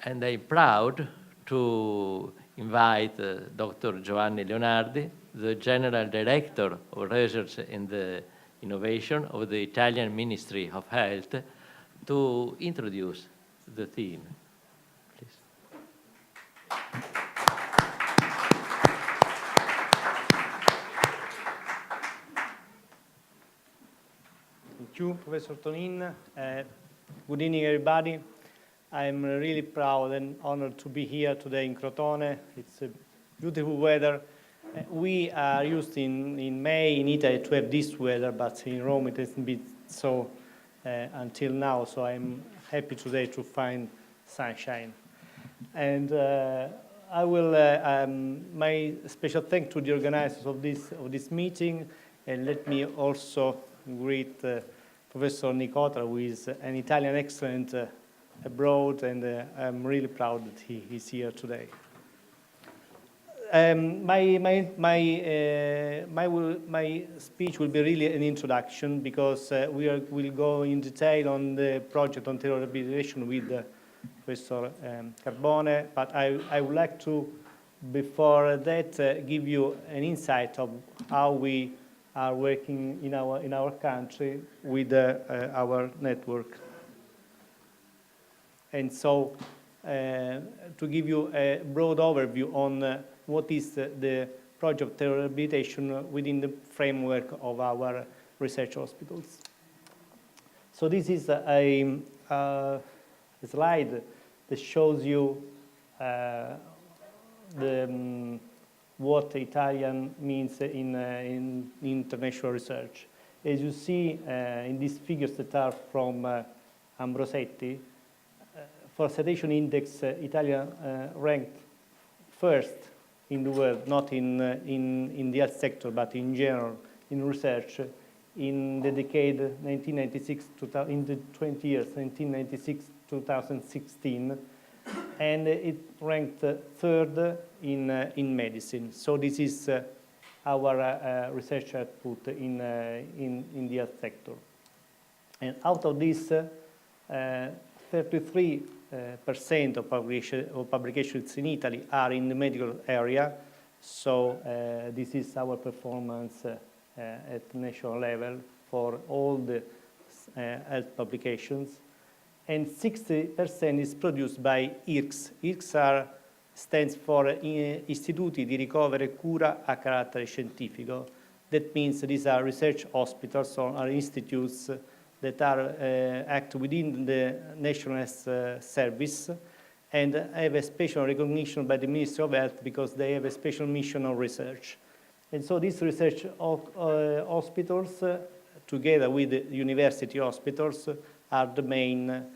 And I'm proud to invite Dr. Giovanni Leonardi, the General Director of Research and Innovation of the Italian Ministry of Health, to introduce the theme. Please. Thank you, Professor Tonin. Good evening, everybody. I'm really proud and honored to be here today in Crotone. It's a beautiful weather. We are used in May in Italy to have this weather, but in Rome it hasn't been so until now. So I'm happy today to find sunshine. And I will my special thanks to the organizers of this meeting, and let me also greet Professor Nicota, who is an Italian excellent abroad, and I'm really proud that he is here today. My speech will be really an introduction, because we'll go in detail on the project on telerehabilitation with Professor Carbone, but I would like to, before that, give you an insight of how we are working in our country with our network. And so, to give you a broad overview on what is the project of telerehabilitation within the framework of our research hospitals. So this is a slide that shows you what Italian means in international research. As you see in these figures that are from Ambrosetti, for sedation index, Italia ranked first in the world, not in the health sector, but in general, in research, in the decade 1996, in the 20 years, 1996-2016, and it ranked third in medicine. So this is our research output in the health sector. And out of this, 33% of publications in Italy are in the medical area. So this is our performance at national level for all the health publications. And 60% is produced by IRCS. IRCS stands for Istituti di Ricovero e Cura a Carattere Scientifico. That means these are research hospitals or are institutes that are act within the National Health Service and have a special recognition by the Ministry of Health because they have a special mission of research. And so these research hospitals, together with the university hospitals, are the main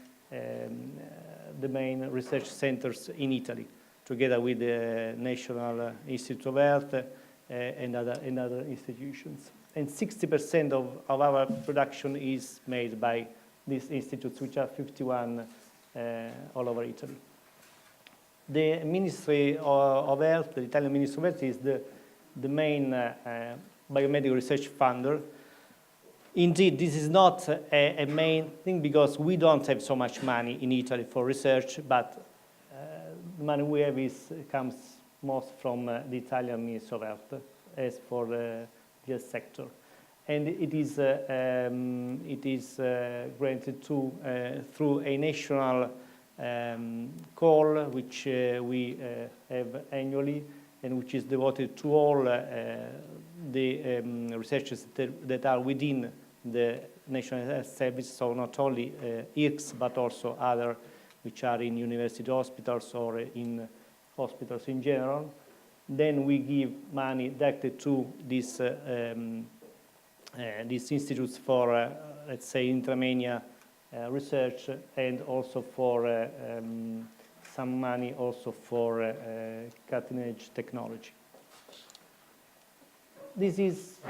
research centers in Italy, together with the National Institute of Health and other institutions. And 60% of our production is made by these institutes, which are 51 all over Italy. The Ministry of Health, the Italian Ministry of Health, is the main biomedical research funder. Indeed, this is not a main thing because we don't have so much money in Italy for research, but the money we have comes most from the Italian Ministry of Health, as for the health sector. And it is granted through a national call, which we have annually, and which is devoted to all the researchers that are within the National Health Service, so not only IRCS, but also other which are in university hospitals or in hospitals in general. Then we give money directly to these institutes for, let's say, intramoenia research, and also for some money also for cutting-edge technology. This is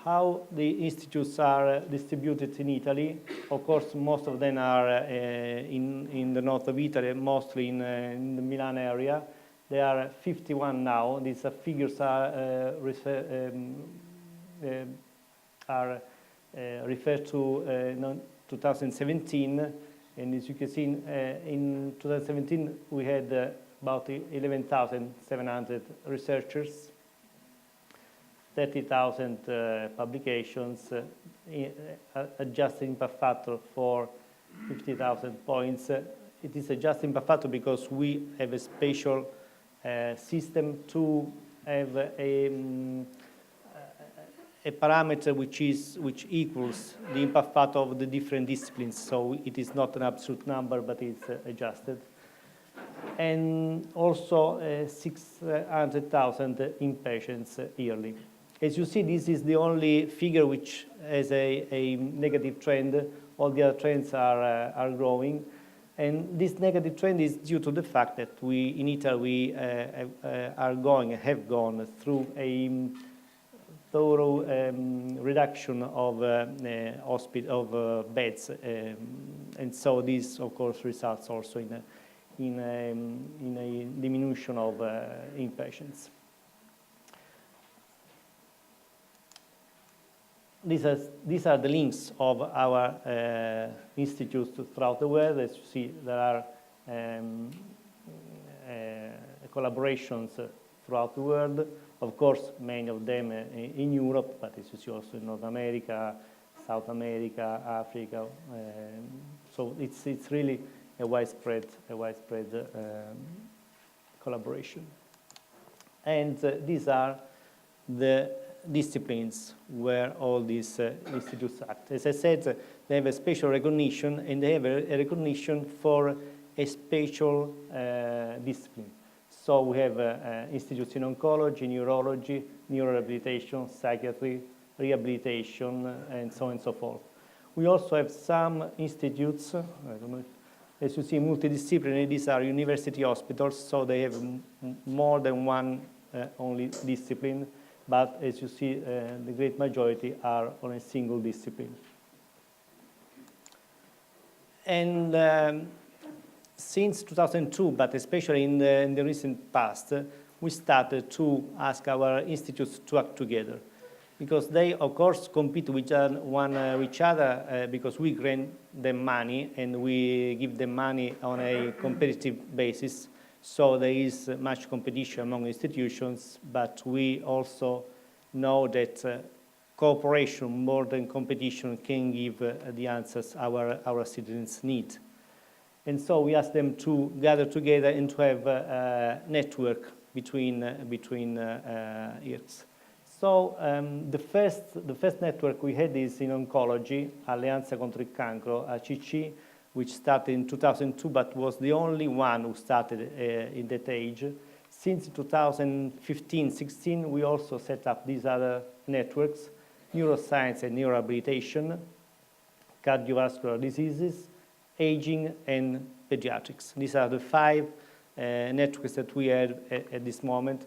how the institutes are distributed in Italy. Of course, most of them are in the north of Italy, mostly in the Milan area. There are 51 now. These figures are referred to 2017, And as you can see, in 2017, we had about 11,700 researchers, 30,000 publications, adjusted impact factor for 50,000 points. It is adjusted impact factor because we have a special system to have a parameter which equals the impact factor of the different disciplines. So it is not an absolute number, but it's adjusted. And also 600,000 inpatients yearly. As you see, this is the only figure which has a negative trend. All the other trends are growing. And this negative trend is due to the fact that in Italy, have gone through a thorough reduction of beds. And so this, of course, results also in a diminution of inpatients. These are the links of our institutes throughout the world. As you see, there are collaborations throughout the world. Of course, many of them in Europe, but as you see also in North America, South America, Africa. So it's really a widespread collaboration. And these are the disciplines where all these institutes act. As I said, they have a special recognition, and they have a recognition for a special discipline. So we have institutes in oncology, neurology, neurorehabilitation, psychiatry, rehabilitation, and so on and so forth. We also have some institutes, I don't know if, as you see, multidisciplinary. These are university hospitals, so they have more than one only discipline. But as you see, the great majority are on a single discipline. And since 2002, but especially in the recent past, we started to ask our institutes to act together. Because they, of course, compete with each other because we grant them money and we give them money on a competitive basis. So there is much competition among institutions, but we also know that cooperation more than competition can give the answers our citizens need. And so we ask them to gather together and to have a network between IRCs. So the first network we had is in oncology, Alleanza contro il Cancro, ACC, which started in 2002, but was the only one who started in that age. Since 2015-16, we also set up these other networks, neuroscience and neurorehabilitation, cardiovascular diseases, aging, and pediatrics. These are the 5 networks that we have at this moment.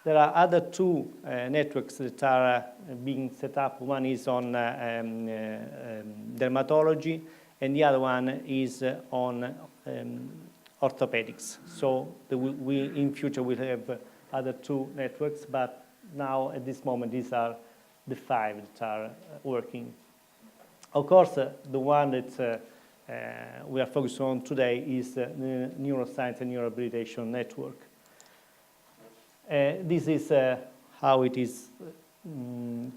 There are other 2 networks that are being set up. One is on dermatology, and the other one is on orthopedics. So we in future will have other 2 networks, but now at this moment these are the 5 that are working. Of course, the one that we are focused on today is the Neuroscience and Neurorehabilitation Network. This is how it is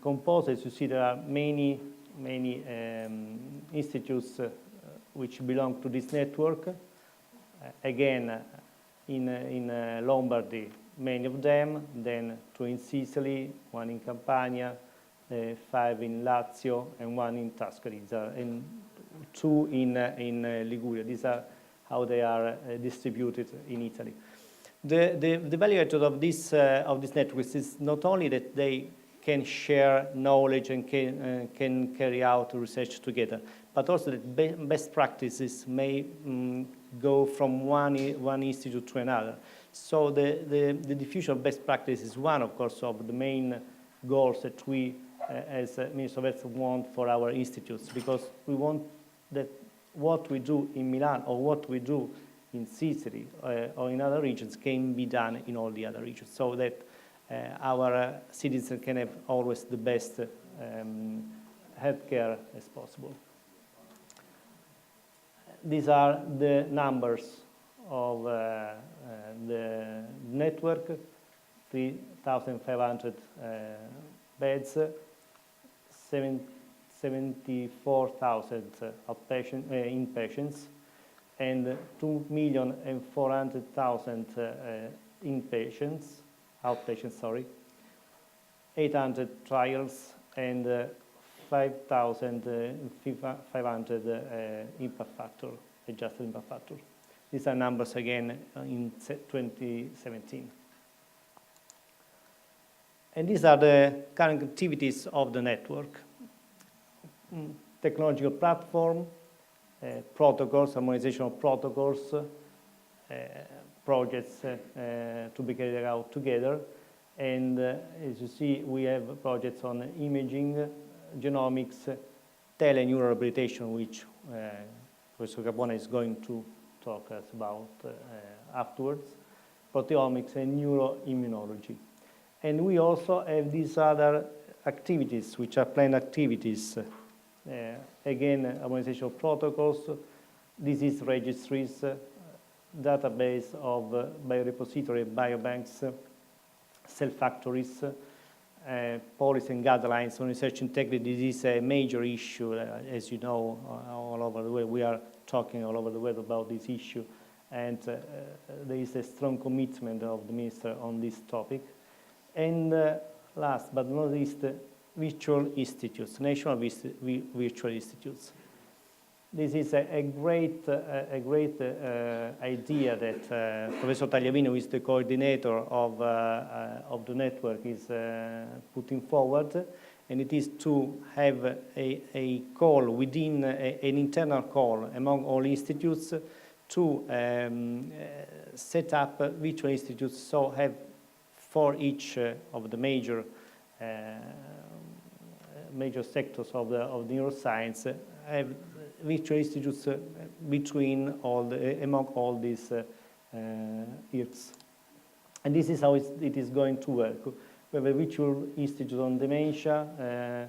composed. As you see, there are many institutes which belong to this network. Again, in Lombardy, many of them, then 2 in Sicily, 1 in Campania, 5 in Lazio, and 1 in Tuscany, and 2 in Liguria. These are how they are distributed in Italy. The value added of this network is not only that they can share knowledge and can carry out research together, but also that best practices may go from one institute to another. So the diffusion of best practice is one, of course, of the main goals that we, as Minister of Health, want for our institutes, because we want that what we do in Milan or what we do in Sicily or in other regions can be done in all the other regions, so that our citizens can have always the best healthcare as possible. these are the numbers of the network, 3,500 beds, 74,000 inpatients, and 2,400,000 inpatients, outpatients, sorry, 800 trials, and 5,500 impact factor, adjusted impact factor. These are numbers again in 2017. And these are the current activities of the network. Technological platform, protocols, harmonization of protocols, projects to be carried out together. And as you see, we have projects on imaging, genomics, teleneuroriabilitation, which Professor Capone is going to talk us about afterwards, proteomics, and neuroimmunology. And we also have these other activities, which are planned activities. Again, harmonization of protocols, disease registries, database of biorepository, biobanks, cell factories, policy and guidelines on research integrity. This is a major issue, as you know, all over the world. We are talking all over the world about this issue, and there is a strong commitment of the minister on this topic. And last but not least, virtual institutes, national virtual institutes. This is a great idea that Professor Tagliavini, who is the coordinator of the network, is putting forward, and it is to have a call within an internal call among all institutes to set up virtual institutes, so have for each of the major sectors of the neuroscience, have virtual institutes among all these IRCs. And this is how it is going to work. We have a virtual institute on dementia,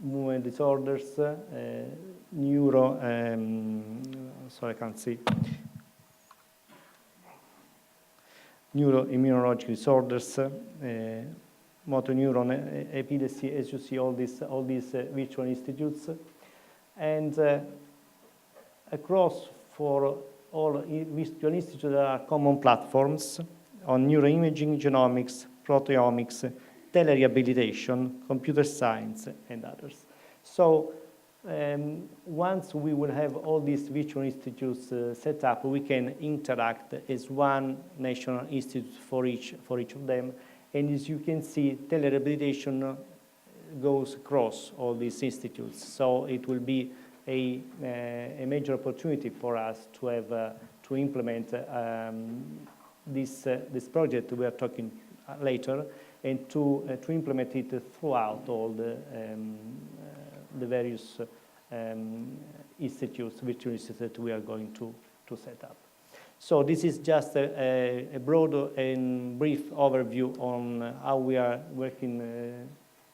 movement disorders, neuroimmunological disorders, motor neuron epilepsy, as you see, all these virtual institutes. And across for all virtual institutes, there are common platforms on neuroimaging, genomics, proteomics, telerehabilitation, computer science, and others. So once we will have all these virtual institutes set up, we can interact as one national institute for each of them. And as you can see, telerehabilitation goes across all these institutes. So it will be a major opportunity for us to have to implement this project we are talking later, and to implement it throughout all the various institutes, virtual institutes that we are going to set up. So this is just a broad and brief overview on how we are working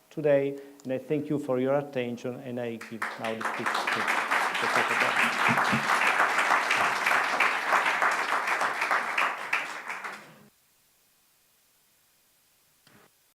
today, and I thank you for your attention, and I give now the speech to Dr. Capone.